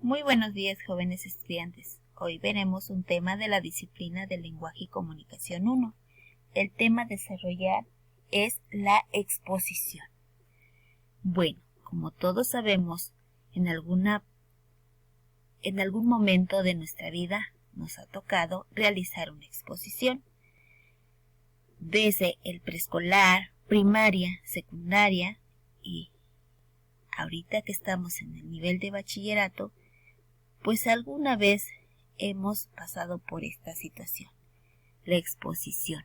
Muy buenos días, jóvenes estudiantes. Hoy veremos un tema de la disciplina del lenguaje y comunicación 1. El tema a desarrollar es la exposición. Bueno, como todos sabemos, en algún momento de nuestra vida nos ha tocado realizar una exposición. Desde el preescolar, primaria, secundaria y ahorita que estamos en el nivel de bachillerato, pues alguna vez hemos pasado por esta situación, la exposición.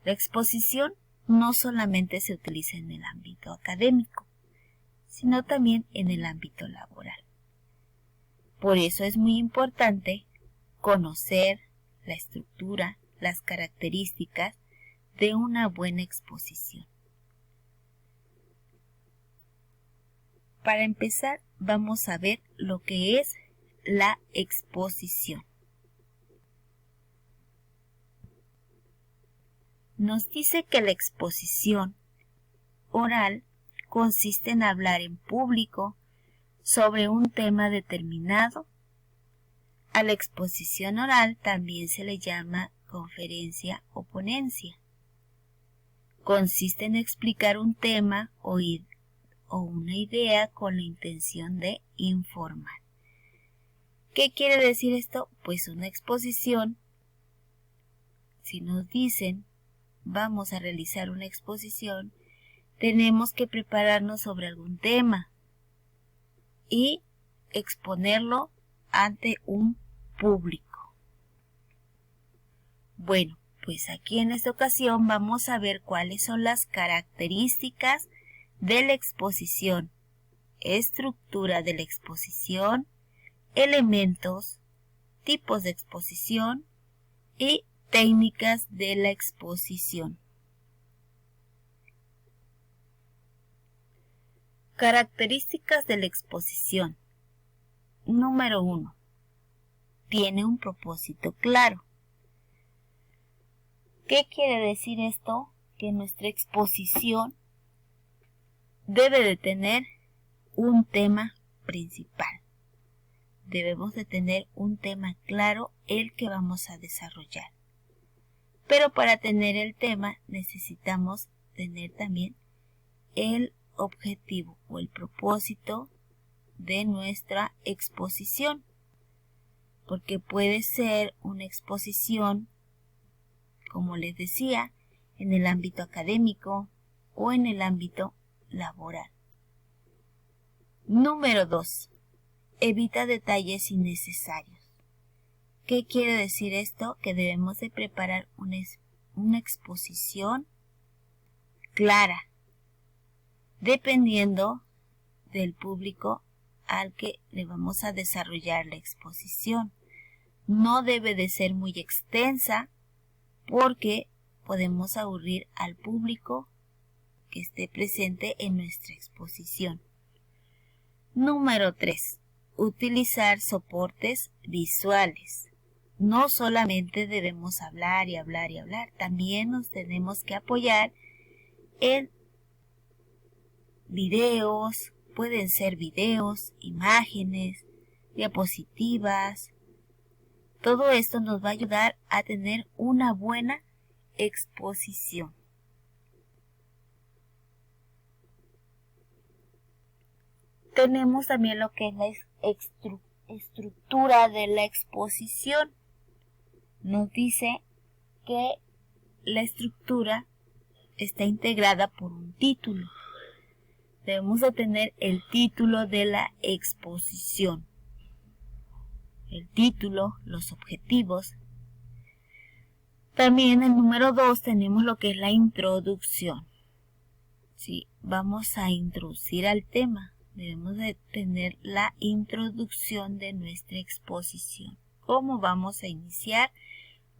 La exposición no solamente se utiliza en el ámbito académico, sino también en el ámbito laboral. Por eso es muy importante conocer la estructura, las características de una buena exposición. Para empezar, vamos a ver lo que es la exposición. Nos dice que la exposición oral consiste en hablar en público sobre un tema determinado. A la exposición oral también se le llama conferencia o ponencia. Consiste en explicar un tema o una idea con la intención de informar. ¿Qué quiere decir esto? Pues una exposición, si nos dicen vamos a realizar una exposición, tenemos que prepararnos sobre algún tema y exponerlo ante un público. Bueno, pues aquí en esta ocasión vamos a ver cuáles son las características de la exposición, estructura de la exposición, elementos, tipos de exposición y técnicas de la exposición. Características de la exposición. Número 1. Tiene un propósito claro. ¿Qué quiere decir esto? Que nuestra exposición debe de tener un tema principal. Debemos de tener un tema claro, el que vamos a desarrollar. Pero para tener el tema necesitamos tener también el objetivo o el propósito de nuestra exposición. Porque puede ser una exposición, como les decía, en el ámbito académico o en el ámbito laboral. Número 2. Evita detalles innecesarios. ¿Qué quiere decir esto? Que debemos de preparar una exposición clara, dependiendo del público al que le vamos a desarrollar la exposición. No debe de ser muy extensa porque podemos aburrir al público que esté presente en nuestra exposición. Número 3. Utilizar soportes visuales. No solamente debemos hablar y hablar y hablar, también nos tenemos que apoyar en videos, pueden ser videos, imágenes, diapositivas. Todo esto nos va a ayudar a tener una buena exposición. Tenemos también lo que es la estructura de la exposición. Nos dice que la estructura está integrada por un título. Debemos de tener el título de la exposición. El título, los objetivos. También el número 2 tenemos lo que es la introducción. Sí, vamos a introducir al tema. Debemos de tener la introducción de nuestra exposición. ¿Cómo vamos a iniciar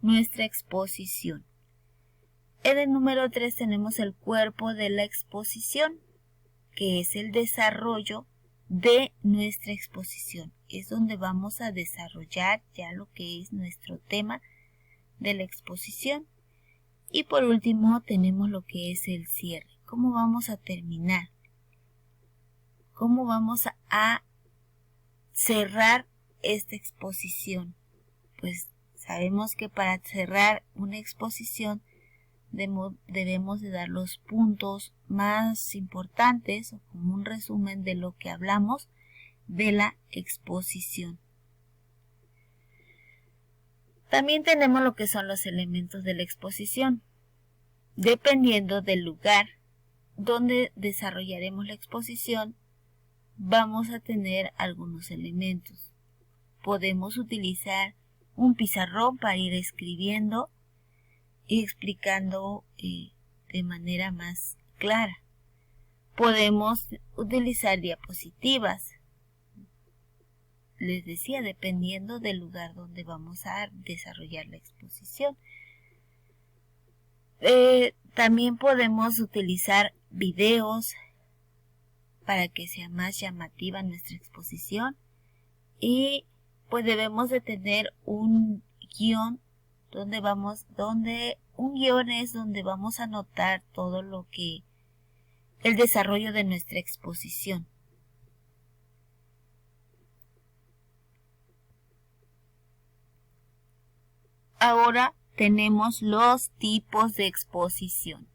nuestra exposición? En el número 3 tenemos el cuerpo de la exposición, que es el desarrollo de nuestra exposición. Es donde vamos a desarrollar ya lo que es nuestro tema de la exposición. Y por último tenemos lo que es el cierre. ¿Cómo vamos a terminar? ¿Cómo vamos a cerrar esta exposición? Pues sabemos que para cerrar una exposición debemos de dar los puntos más importantes o como un resumen de lo que hablamos de la exposición. También tenemos lo que son los elementos de la exposición. Dependiendo del lugar donde desarrollaremos la exposición, vamos a tener algunos elementos. Podemos utilizar un pizarrón para ir escribiendo y explicando de manera más clara. Podemos utilizar diapositivas. Les decía, dependiendo del lugar donde vamos a desarrollar la exposición. También podemos utilizar videos para que sea más llamativa nuestra exposición. Y pues debemos de tener un guión un guión es donde vamos a anotar todo lo que el desarrollo de nuestra exposición. Ahora tenemos los tipos de exposición.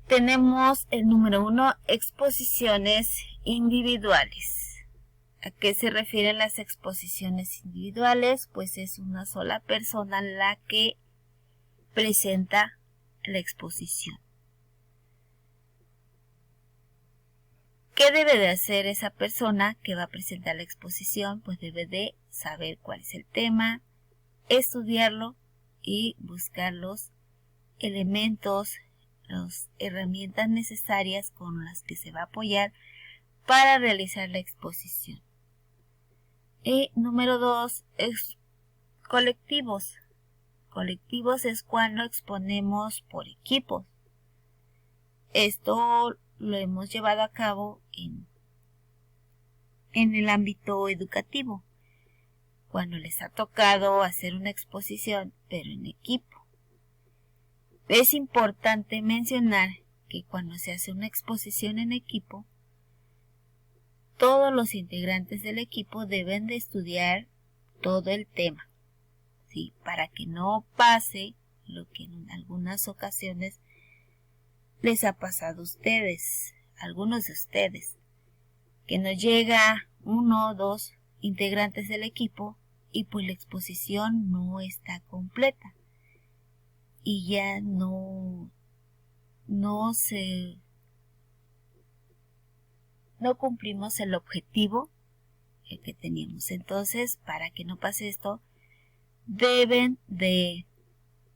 Tenemos el número 1, exposiciones individuales. ¿A qué se refieren las exposiciones individuales? Pues es una sola persona la que presenta la exposición. ¿Qué debe de hacer esa persona que va a presentar la exposición? Pues debe de saber cuál es el tema, estudiarlo y buscar los elementos, las herramientas necesarias con las que se va a apoyar para realizar la exposición. Y número 2 es colectivos. Colectivos es cuando exponemos por equipos. Esto lo hemos llevado a cabo en el ámbito educativo, cuando les ha tocado hacer una exposición, pero en equipo. Es importante mencionar que cuando se hace una exposición en equipo, todos los integrantes del equipo deben de estudiar todo el tema, ¿sí? Para que no pase lo que en algunas ocasiones les ha pasado a ustedes, algunos de ustedes, que nos llega 1 o 2 integrantes del equipo y pues la exposición no está completa y ya no cumplimos el objetivo que teníamos. Entonces, para que no pase esto, deben de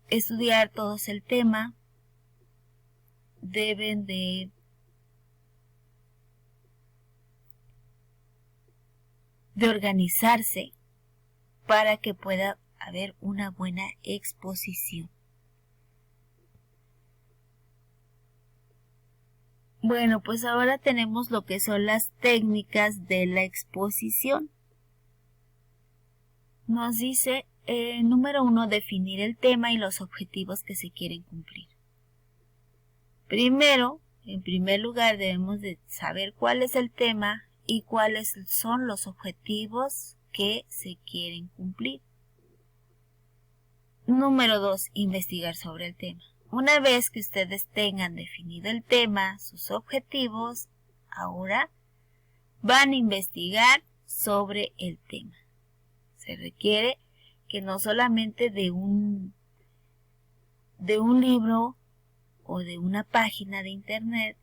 estudiar todos el tema, deben de organizarse para que pueda haber una buena exposición. Bueno, pues ahora tenemos lo que son las técnicas de la exposición. Nos dice, número 1, definir el tema y los objetivos que se quieren cumplir. Primero, en primer lugar, debemos de saber cuál es el tema y cuáles son los objetivos que se quieren cumplir. Número 2, investigar sobre el tema. Una vez que ustedes tengan definido el tema, sus objetivos, ahora van a investigar sobre el tema. Se requiere que no solamente de un libro o de una página de internet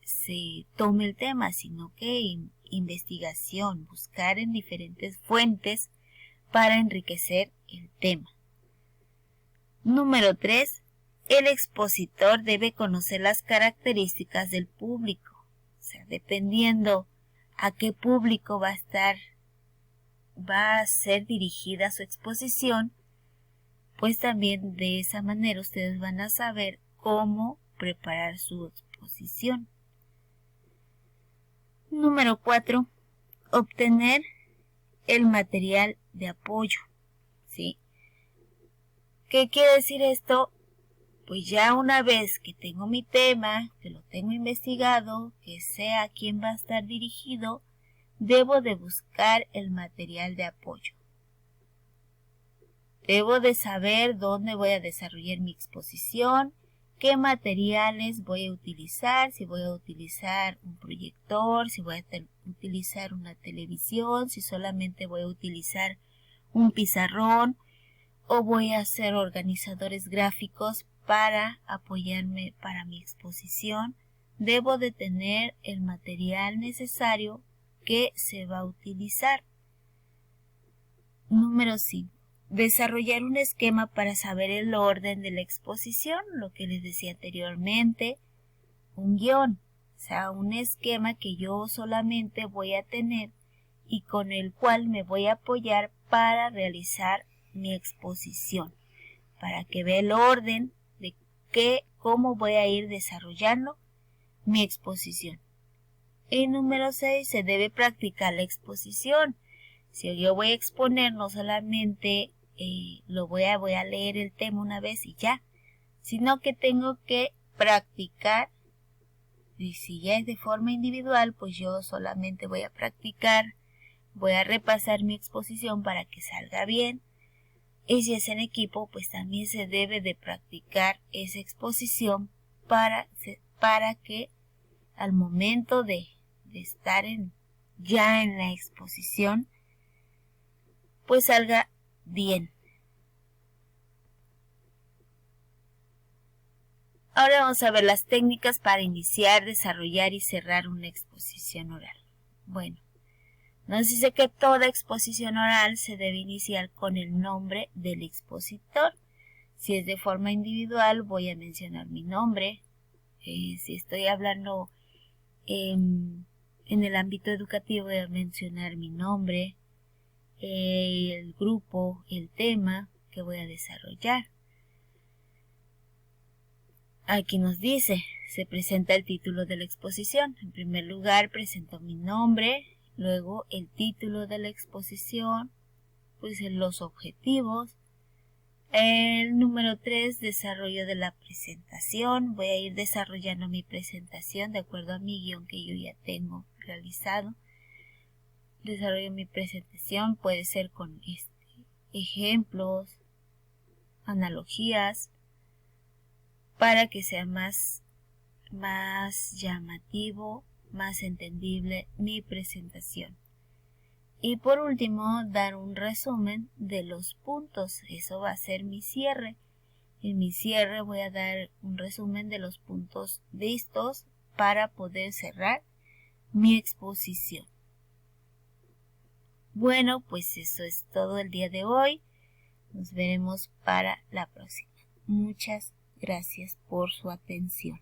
se tome el tema, sino que investigación, buscar en diferentes fuentes para enriquecer el tema. Número 3. El expositor debe conocer las características del público. O sea, dependiendo a qué público va a ser dirigida su exposición, pues también de esa manera ustedes van a saber cómo preparar su exposición. Número 4. Obtener el material de apoyo. ¿Sí? ¿Qué quiere decir esto? Pues ya una vez que tengo mi tema, que lo tengo investigado, que sé a quién va a estar dirigido, debo de buscar el material de apoyo. Debo de saber dónde voy a desarrollar mi exposición, qué materiales voy a utilizar, si voy a utilizar un proyector, si voy a utilizar una televisión, si solamente voy a utilizar un pizarrón o voy a hacer organizadores gráficos para apoyarme para mi exposición. Debo de tener el material necesario que se va a utilizar. Número 5. Desarrollar un esquema para saber el orden de la exposición, lo que les decía anteriormente, un guión, o sea, un esquema que yo solamente voy a tener y con el cual me voy a apoyar para realizar mi exposición, para que vea el orden de cómo voy a ir desarrollando mi exposición. Y número 6, se debe practicar la exposición. Si yo voy a exponer, no solamente voy a leer el tema una vez y ya, sino que tengo que practicar. Y si ya es de forma individual, pues yo solamente voy a practicar, voy a repasar mi exposición para que salga bien. Y si es en equipo, pues también se debe de practicar esa exposición para que al momento de estar ya en la exposición, pues salga bien. Ahora vamos a ver las técnicas para iniciar, desarrollar y cerrar una exposición oral. Bueno, nos dice que toda exposición oral se debe iniciar con el nombre del expositor. Si es de forma individual, voy a mencionar mi nombre. Si estoy hablando en el ámbito educativo, voy a mencionar mi nombre, el grupo, el tema que voy a desarrollar. Aquí nos dice, se presenta el título de la exposición. En primer lugar, presento mi nombre, luego el título de la exposición, pues los objetivos. El número 3, desarrollo de la presentación. Voy a ir desarrollando mi presentación de acuerdo a mi guión que yo ya tengo realizado. Desarrollo mi presentación, puede ser con ejemplos, analogías, para que sea más llamativo, más entendible mi presentación. Y por último, dar un resumen de los puntos. Eso va a ser mi cierre. En mi cierre voy a dar un resumen de los puntos vistos para poder cerrar mi exposición. Bueno, pues eso es todo el día de hoy. Nos veremos para la próxima. Muchas gracias por su atención.